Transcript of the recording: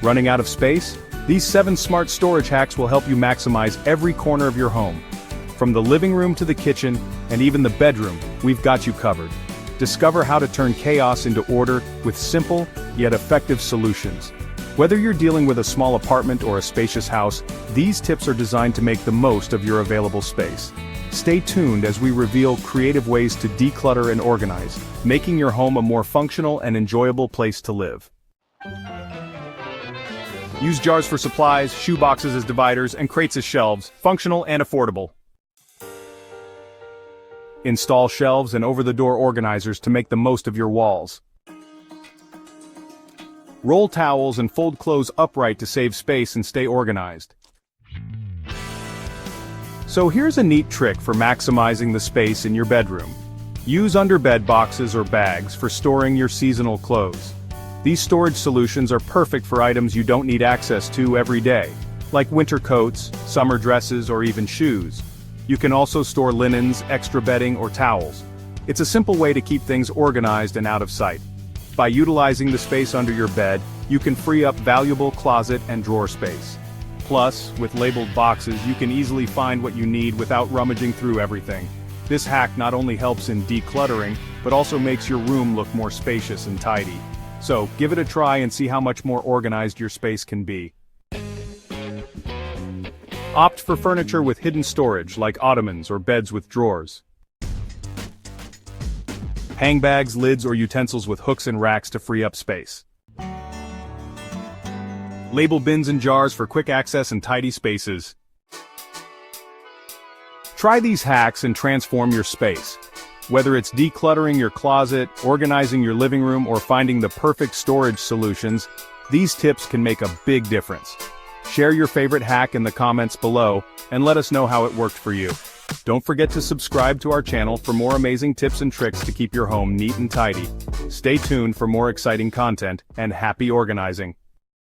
Running out of space? These 7 smart storage hacks will help you maximize every corner of your home. From the living room to the kitchen, and even the bedroom, we've got you covered. Discover how to turn chaos into order with simple, yet effective solutions. Whether you're dealing with a small apartment or a spacious house, these tips are designed to make the most of your available space. Stay tuned as we reveal creative ways to declutter and organize, making your home a more functional and enjoyable place to live. Use jars for supplies, shoe boxes as dividers, and crates as shelves, functional and affordable. Install shelves and over-the-door organizers to make the most of your walls. Roll towels and fold clothes upright to save space and stay organized. So here's a neat trick for maximizing the space in your bedroom. Use underbed boxes or bags for storing your seasonal clothes. These storage solutions are perfect for items you don't need access to every day, like winter coats, summer dresses, or even shoes. You can also store linens, extra bedding, or towels. It's a simple way to keep things organized and out of sight. By utilizing the space under your bed, you can free up valuable closet and drawer space. Plus, with labeled boxes, you can easily find what you need without rummaging through everything. This hack not only helps in decluttering, but also makes your room look more spacious and tidy. So, give it a try and see how much more organized your space can be. Opt for furniture with hidden storage, like ottomans or beds with drawers. Hang bags, lids, or utensils with hooks and racks to free up space. Label bins and jars for quick access and tidy spaces. Try these hacks and transform your space. Whether it's decluttering your closet, organizing your living room, or finding the perfect storage solutions, these tips can make a big difference. Share your favorite hack in the comments below, and let us know how it worked for you. Don't forget to subscribe to our channel for more amazing tips and tricks to keep your home neat and tidy. Stay tuned for more exciting content, and happy organizing.